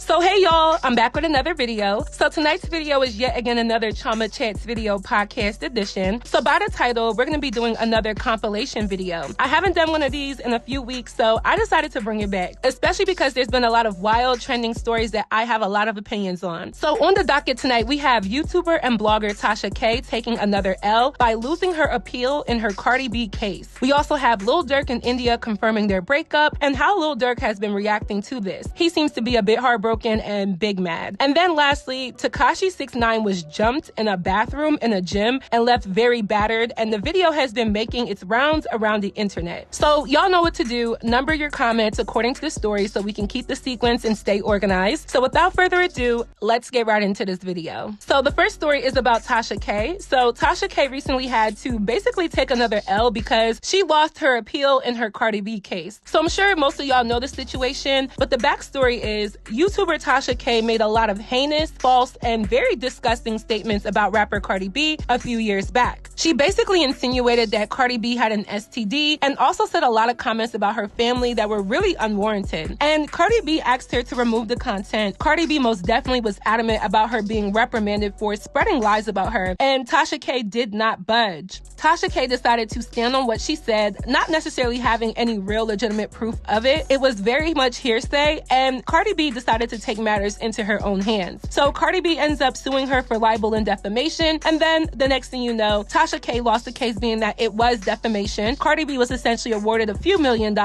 So hey y'all, I'm back with another video. So tonight's video is yet again another Chioma Chats video podcast edition. So by the title, we're going to be doing another compilation video. I haven't done one of these in a few weeks, so I decided to bring it back, especially because there's been a lot of wild trending stories that I have a lot of opinions on. So on the docket tonight, we have YouTuber and blogger Tasha K taking another L by losing her appeal in her Cardi B case. We also have Lil Durk and India confirming their breakup and how Lil Durk has been reacting to this. He seems to be a bit heartbroken and big mad. And then lastly, Tekashi 6ix9ine was jumped in a bathroom in a gym and left very battered, and the video has been making its rounds around the internet. So y'all know what to do. Number your comments according to the story so we can keep the sequence and stay organized. So without further ado, let's get right into this video. So the first story is about Tasha K. So Tasha K recently had to basically take another L because she lost her appeal in her Cardi B case. So I'm sure most of y'all know the situation, but the backstory is YouTuber Tasha K made a lot of heinous, false, and very disgusting statements about rapper Cardi B a few years back. She basically insinuated that Cardi B had an STD and also said a lot of comments about her family that were really unwarranted. And Cardi B asked her to remove the content. Cardi B most definitely was adamant about her being reprimanded for spreading lies about her, and Tasha K did not budge. Tasha K decided to stand on what she said, not necessarily having any real legitimate proof of it. It was very much hearsay, and Cardi B decided to take matters into her own hands. So Cardi B ends up suing her for libel and defamation, and then the next thing you know, Tasha K lost the case being that it was defamation. Cardi B was essentially awarded a few $1 million,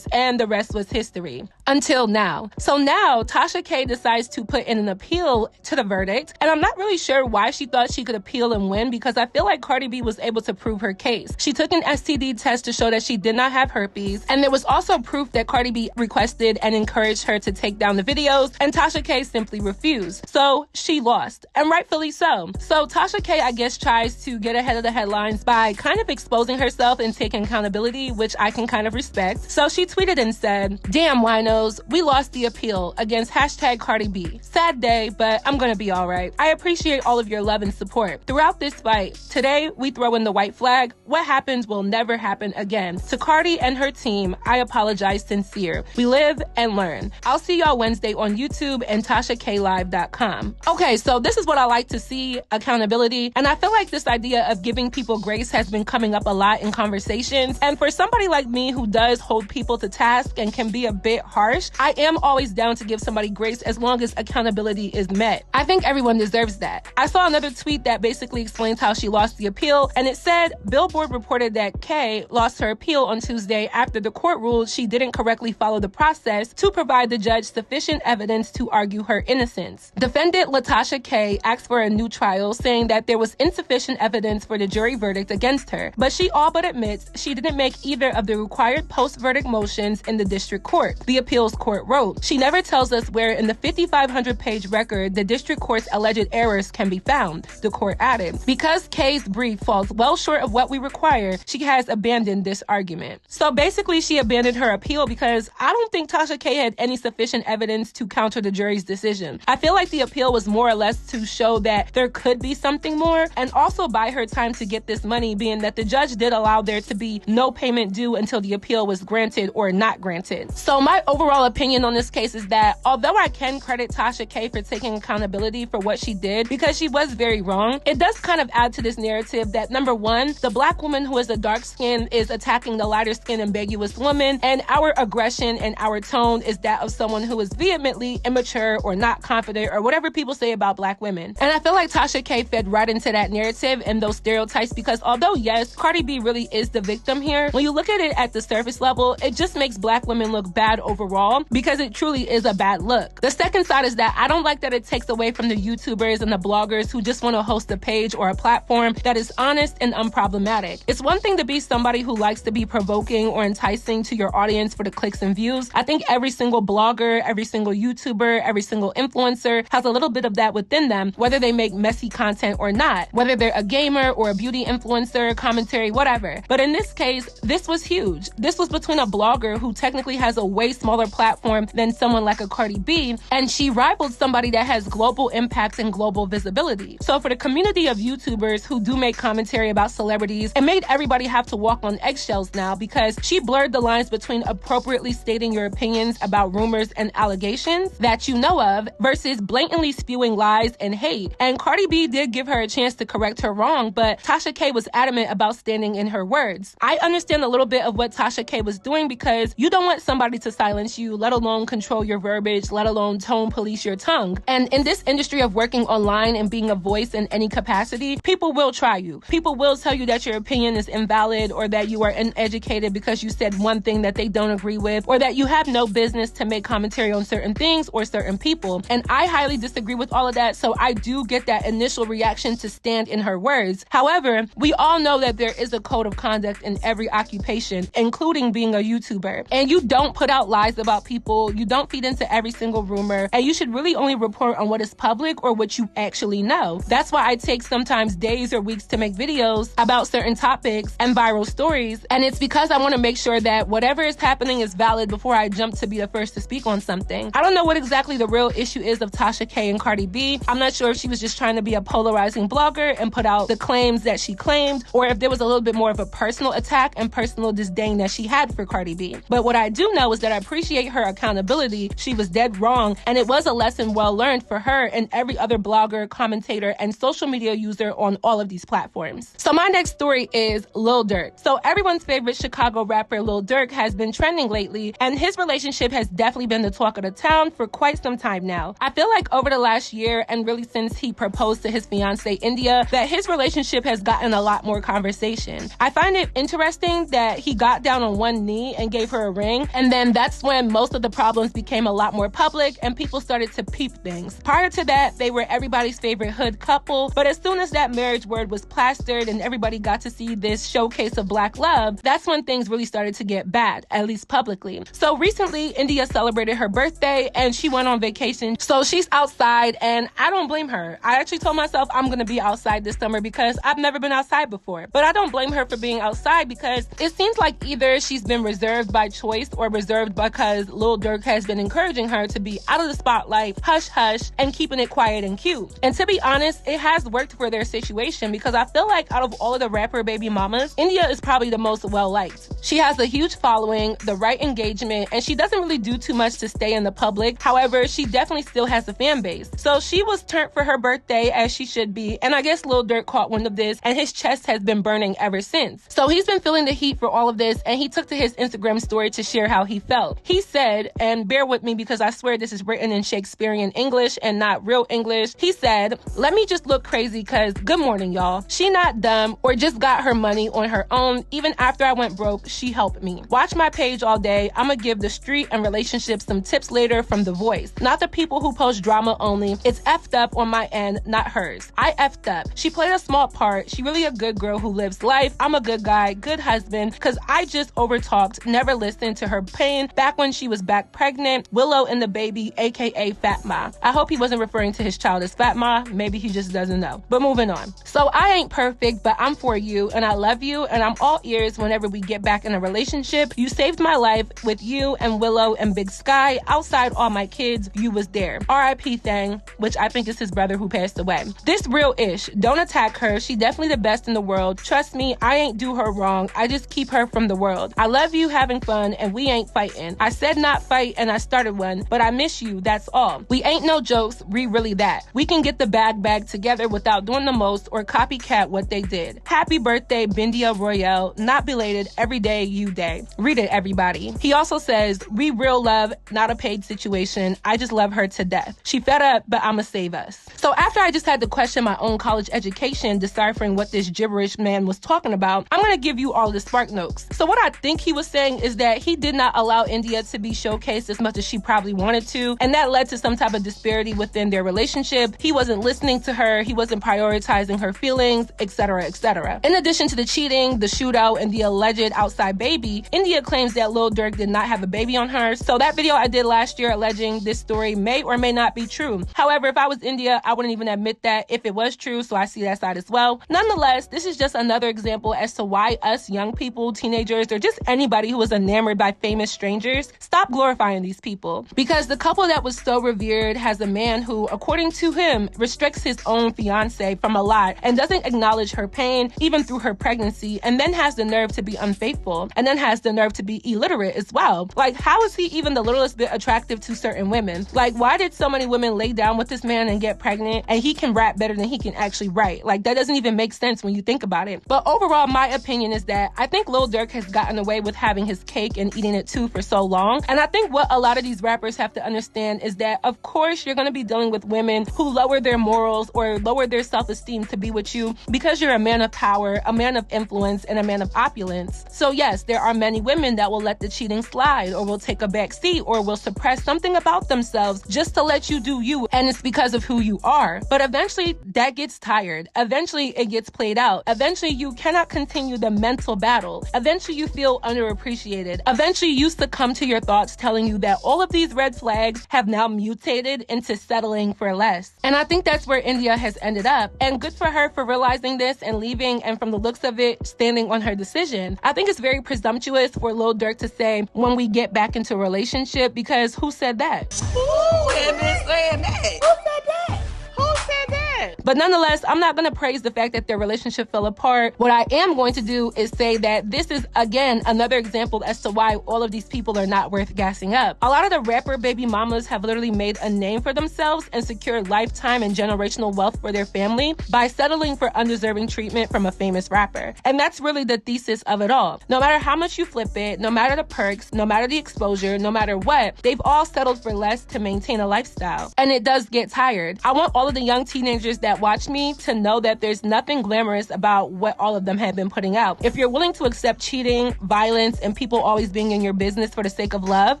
and the rest was history. Until now. So now Tasha K decides to put in an appeal to the verdict, and I'm not really sure why she thought she could appeal and win, because I feel like Cardi B was able to prove her case. She took an STD test to show that she did not have herpes, and there was also proof that Cardi B requested and encouraged her to take down the videos, and Tasha K simply refused. So she lost, and rightfully so. So Tasha K, I guess, tries to get ahead of the headlines by kind of exposing herself and taking accountability, which I can kind of respect. So she tweeted and said, "Damn winos, we lost the appeal against hashtag Cardi B. Sad day, but I'm gonna be alright. I appreciate all of your love and support throughout this fight. Today, we throw in the white flag. What happens will never happen again. To Cardi and her team, I apologize sincere. We live and learn. I'll see y'all Wednesday on YouTube and TashaKLive.com." Okay, so this is what I like to see, accountability. And I feel like this idea of giving people grace has been coming up a lot in conversations. And for somebody like me who does hold people to task and can be a bit harsh, I am always down to give somebody grace as long as accountability is met. I think everyone deserves that. I saw another tweet that basically explains how she lost the appeal, and it said, Billboard reported that K lost her appeal on Tuesday after the court ruled she didn't correctly follow the process to provide the judge sufficient evidence to argue her innocence. Defendant LaTasha K asked for a new trial, saying that there was insufficient evidence for the jury verdict against her, but she all but admits she didn't make either of the required post-verdict motions in the district court. The appeals court wrote, "She never tells us where in the 5,500-page record the district court's alleged errors can be found," the court added. "Because K's brief falls well short of what we require, she has abandoned this argument." So basically, she abandoned her appeal because I don't think Tasha K had any sufficient evidence to counter the jury's decision. I feel like the appeal was more or less to show that there could be something more, and also buy her time to get this money, being that the judge did allow there to be no payment due until the appeal was granted or not granted. So my overall opinion on this case is that although I can credit Tasha K for taking accountability for what she did, because she was very wrong, it does kind of add to this narrative that, number one, the black woman who is a dark skin is attacking the lighter skin ambiguous woman, and our aggression and our tone is that of someone who is vehemently immature or not confident or whatever people say about black women. And I feel like Tasha K fed right into that narrative and those stereotypes, because although yes, Cardi B really is the victim here, when you look at it at the surface level, it just makes black women look bad overall, because it truly is a bad look. The second side is that I don't like that it takes away from the YouTubers and the bloggers who just want to host a page or a platform that is honest and unproblematic. It's one thing to be somebody who likes to be provoking or enticing to your audience for the clicks and views. I think every single blogger, every single YouTuber, every single influencer has a little bit of that within them, whether they make messy content or not, whether they're a gamer or a beauty influencer, commentary, whatever. But in this case, this was huge. This was between a blogger who technically has a way smaller smaller platform than someone like a Cardi B, and she rivaled somebody that has global impact and global visibility. So for the community of YouTubers who do make commentary about celebrities, it made everybody have to walk on eggshells now, because she blurred the lines between appropriately stating your opinions about rumors and allegations that you know of versus blatantly spewing lies and hate. And Cardi B did give her a chance to correct her wrong, but Tasha K was adamant about standing in her words. I understand a little bit of what Tasha K was doing, because you don't want somebody to silence you, let alone control your verbiage, let alone tone police your tongue. And in this industry of working online and being a voice in any capacity, people will try you. People will tell you that your opinion is invalid, or that you are uneducated because you said one thing that they don't agree with, or that you have no business to make commentary on certain things or certain people. And I highly disagree with all of that, so I do get that initial reaction to stand in her words. However, we all know that there is a code of conduct in every occupation, including being a YouTuber. And you don't put out lies about people, you don't feed into every single rumor, and you should really only report on what is public or what you actually know. That's why I take sometimes days or weeks to make videos about certain topics and viral stories, and it's because I want to make sure that whatever is happening is valid before I jump to be the first to speak on something. I don't know what exactly the real issue is of Tasha K and Cardi B. I'm not sure if she was just trying to be a polarizing blogger and put out the claims that she claimed, or if there was a little bit more of a personal attack and personal disdain that she had for Cardi B. But what I do know is that I appreciate her accountability. She was dead wrong, and it was a lesson well learned for her and every other blogger, commentator, and social media user on all of these platforms. So my next story is Lil Durk. So everyone's favorite Chicago rapper Lil Durk has been trending lately, and his relationship has definitely been the talk of the town for quite some time now. I feel like over the last year, and really since he proposed to his fiancée India, that his relationship has gotten a lot more conversation. I find it interesting that he got down on one knee and gave her a ring, and then that's when most of the problems became a lot more public and people started to peep things. Prior to that, they were everybody's favorite hood couple, but as soon as that marriage word was plastered and everybody got to see this showcase of black love, that's when things really started to get bad, at least publicly. So recently, India celebrated her birthday and she went on vacation. So she's outside, and I don't blame her. I actually told myself I'm gonna be outside this summer because I've never been outside before. But I don't blame her for being outside, because it seems like either she's been reserved by choice or reserved because Lil Durk has been encouraging her to be out of the spotlight, hush hush, and keeping it quiet and cute. And to be honest, it has worked for their situation, because I feel like out of all of the rapper baby mamas, India is probably the most well-liked. She has a huge following, the right engagement, and she doesn't really do too much to stay in the public. However, she definitely still has a fan base. So she was turned for her birthday, as she should be, and I guess Lil Durk caught wind of this, and his chest has been burning ever since. So he's been feeling the heat for all of this, and he took to his Instagram story to share how he felt. He said, and bear with me because I swear this is written in Shakespearean English and not real English. He said, "Let me just look crazy cause good morning, y'all. She not dumb or just got her money on her own. Even after I went broke, she helped me. Watch my page all day. I'ma give the street and relationships some tips later from The Voice. Not the people who post drama only. It's effed up on my end, not hers. I effed up. She played a small part. She really a good girl who lives life. I'm a good guy, good husband, cause I just overtalked, never listened to her pain back when she was back pregnant. Willow and the baby, aka Fat Ma." I hope he wasn't referring to his child as Fat Ma. Maybe he just doesn't know. But moving on. So I ain't perfect, but I'm for you and I love you and I'm all ears whenever we get back in a relationship. You saved my life with you and Willow and Big Sky. Outside all my kids, you was there. R.I.P. Thang, which I think is his brother who passed away. This real-ish. Don't attack her. She definitely the best in the world. Trust me, I ain't do her wrong. I just keep her from the world. I love you, having fun, and we ain't fighting. I said not fight and I started one, but I miss you, that's all. We ain't no jokes, we really that. We can get the bag together without doing the most or copycat what they did. Happy birthday, Bindia Royale. Not belated, every day you day. Read it, everybody. He also says, "We real love, not a paid situation. I just love her to death. She fed up, but I'ma save us." So after I just had to question my own college education deciphering what this gibberish man was talking about, I'm gonna give you all the spark notes. So what I think he was saying is that he did not allow India to be showcased as much as she probably wanted to, and that led to some type of disparity within their relationship. He wasn't listening to her, he wasn't prioritizing her feelings, etc., etc. In addition to the cheating, the shootout, and the alleged outside baby, India claims that Lil Durk did not have a baby on her. So that video I did last year alleging this story may or may not be true. However, if I was India, I wouldn't even admit that if it was true, so I see that side as well. Nonetheless, this is just another example as to why us young people, teenagers, or just anybody who is enamored by famous strangers just stop glorifying these people. Because the couple that was so revered has a man who, according to him, restricts his own fiance from a lot and doesn't acknowledge her pain even through her pregnancy, and then has the nerve to be unfaithful, and then has the nerve to be illiterate as well. Like, how is he even the littlest bit attractive to certain women? Like, why did so many women lay down with this man and get pregnant, and he can rap better than he can actually write? Like, that doesn't even make sense when you think about it. But overall, my opinion is that I think Lil Durk has gotten away with having his cake and eating it too for so long. And I think what a lot of these rappers have to understand is that, of course, you're going to be dealing with women who lower their morals or lower their self-esteem to be with you because you're a man of power, a man of influence, and a man of opulence. So yes, there are many women that will let the cheating slide, or will take a back seat, or will suppress something about themselves just to let you do you, and it's because of who you are. But eventually that gets tired. Eventually it gets played out. Eventually you cannot continue the mental battle. Eventually you feel underappreciated. Eventually you succumb to your thoughts telling you that all of these red flags have now mutated into settling for less. And I think that's where India has ended up. And good for her for realizing this and leaving, and from the looks of it, standing on her decision. I think it's very presumptuous for Lil Durk to say, when we get back into a relationship, because who said that? Who had been saying that? Who said that? Who said that? But nonetheless, I'm not going to praise the fact that their relationship fell apart. What I am going to do is say that this is, again, another example as to why all of these people are not worth gassing up. A lot of the rapper baby mamas have literally made a name for themselves and secured lifetime and generational wealth for their family by settling for undeserving treatment from a famous rapper. And that's really the thesis of it all. No matter how much you flip it, no matter the perks, no matter the exposure, no matter what, they've all settled for less to maintain a lifestyle. And it does get tired. I want all of the young teenagers that watch me to know that there's nothing glamorous about what all of them have been putting out. If you're willing to accept cheating, violence, and people always being in your business for the sake of love,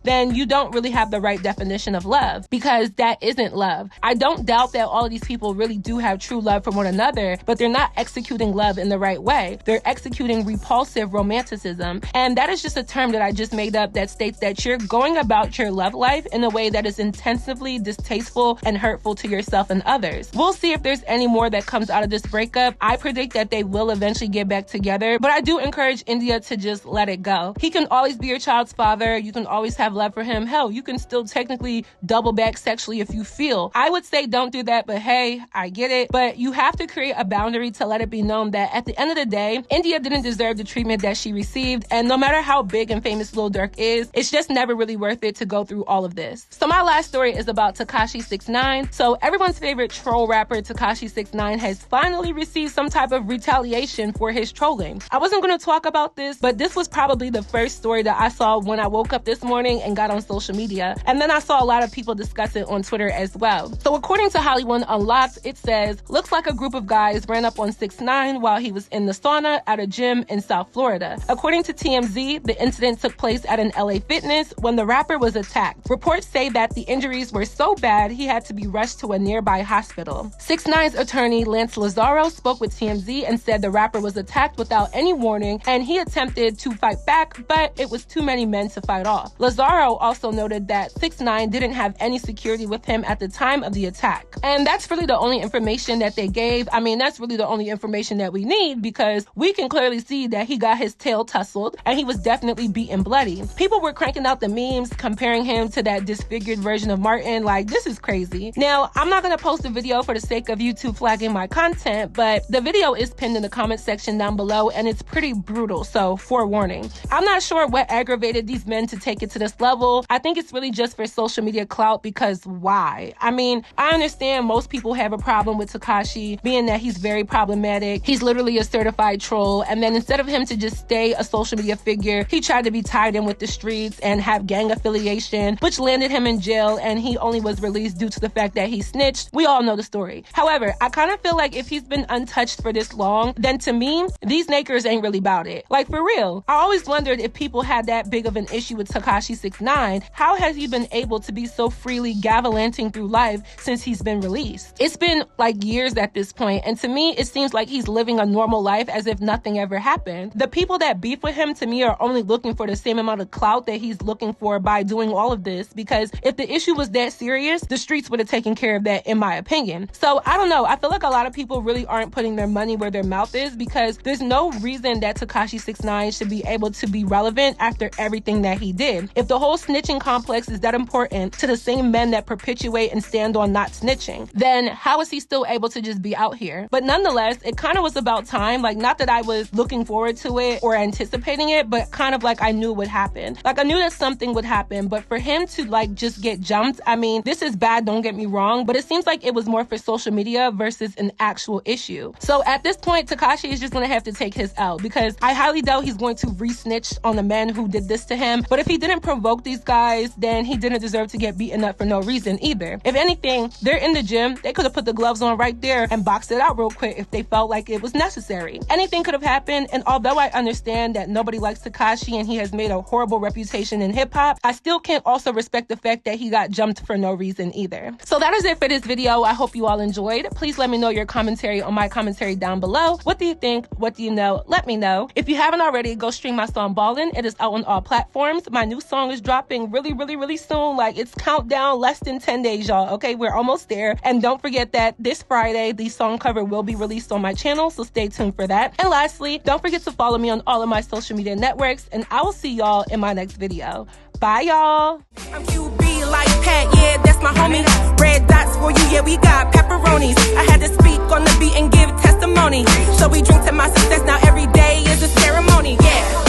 then you don't really have the right definition of love, because that isn't love. I don't doubt that all of these people really do have true love for one another, but they're not executing love in the right way. They're executing repulsive romanticism. And that is just a term that I just made up that states that you're going about your love life in a way that is intensively distasteful and hurtful to yourself and others. We'll see if there's any more that comes out of this breakup. I predict that they will eventually get back together, but I do encourage India to just let it go. He can always be your child's father. You can always have love for him. Hell, you can still technically double back sexually if you feel. I would say don't do that, but hey, I get it. But you have to create a boundary to let it be known that at the end of the day, India didn't deserve the treatment that she received. And no matter how big and famous Lil Durk is, it's just never really worth it to go through all of this. So my last story is about Tekashi 6ix9ine. So everyone's favorite troll rapper Tekashi 6ix9ine has finally received some type of retaliation for his trolling. I wasn't going to talk about this, but this was probably the first story that I saw when I woke up this morning and got on social media. And then I saw a lot of people discuss it on Twitter as well. So according to Hollywood Unlocked, it says, looks like a group of guys ran up on 6ix9ine while he was in the sauna at a gym in South Florida. According to TMZ, the incident took place at an LA Fitness when the rapper was attacked. Reports say that the injuries were so bad he had to be rushed to a nearby hospital. 6ix9ine's attorney Lance Lazaro spoke with TMZ and said the rapper was attacked without any warning and he attempted to fight back, but it was too many men to fight off. Lazaro also noted that 6ix9ine didn't have any security with him at the time of the attack. And that's really the only information that they gave. I mean, that's really the only information that we need, because we can clearly see that he got his tail tussled and he was definitely beaten bloody. People were cranking out the memes comparing him to that disfigured version of Martin. Like, this is crazy. Now, I'm not going to post a video for the sake of YouTube flagging my content, but the video is pinned in the comment section down below and it's pretty brutal, so forewarning. I'm not sure what aggravated these men to take it to this level. I think it's really just for social media clout, because why? I mean, I understand most people have a problem with Tekashi, being that he's very problematic. He's literally a certified troll, and then instead of him to just stay a social media figure, he tried to be tied in with the streets and have gang affiliation, which landed him in jail, and he only was released due to the fact that he snitched. We all know the story. However, I kind of feel like if he's been untouched for this long, then to me, these nakers ain't really about it. Like, for real. I always wondered if people had that big of an issue with Tekashi 6ix9ine, how has he been able to be so freely gallivanting through life since he's been released? It's been like years at this point, and to me, it seems like he's living a normal life as if nothing ever happened. The people that beef with him, to me, are only looking for the same amount of clout that he's looking for by doing all of this, because if the issue was that serious, the streets would have taken care of that, in my opinion. So I don't know. I feel like a lot of people really aren't putting their money where their mouth is, because there's no reason that Tekashi 6ix9ine should be able to be relevant after everything that he did. If the whole snitching complex is that important to the same men that perpetuate and stand on not snitching, then how is he still able to just be out here? But nonetheless, it kind of was about time. Like, not that I was looking forward to it or anticipating it, but kind of like I knew it would happen. Like, I knew that something would happen, but for him to like just get jumped, I mean, this is bad, don't get me wrong, but it seems like it was more for social media versus an actual issue. So at this point, Tekashi is just gonna have to take his L, because I highly doubt he's going to re-snitch on the men who did this to him. But if he didn't provoke these guys, then he didn't deserve to get beaten up for no reason either. If anything, they're in the gym, they could have put the gloves on right there and boxed it out real quick if they felt like it was necessary. Anything could have happened, and although I understand that nobody likes Tekashi and he has made a horrible reputation in hip-hop, I still can't also respect the fact that he got jumped for no reason either. So that is it for this video. I hope you all enjoyed. Please let me know your commentary on my commentary down below. What do you think? What do you know? Let me know. If you haven't already, go stream my song Ballin'. It is out on all platforms. My new song is dropping really soon. Like, it's countdown, less than 10 days, y'all. Okay, we're almost there. And don't forget that this Friday, the song cover will be released on my channel, so stay tuned for that. And lastly, don't forget to follow me on all of my social media networks, and I will see y'all in my next video. Bye, y'all. I'm QB like Pat, yeah, that's my homie. Red dots for you, yeah, we got pepperonis. I had to speak on the beat and give testimony. So we drink to my success, now every day is a ceremony, yeah.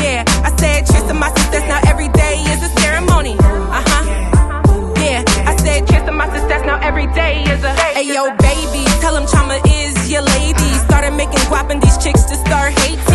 Yeah, I said cheers to my success, now every day is a ceremony. Yeah, I said cheers to my success, now every day is a hey yo baby, tell them Chioma is your lady. Started making guap and these chicks to start hating.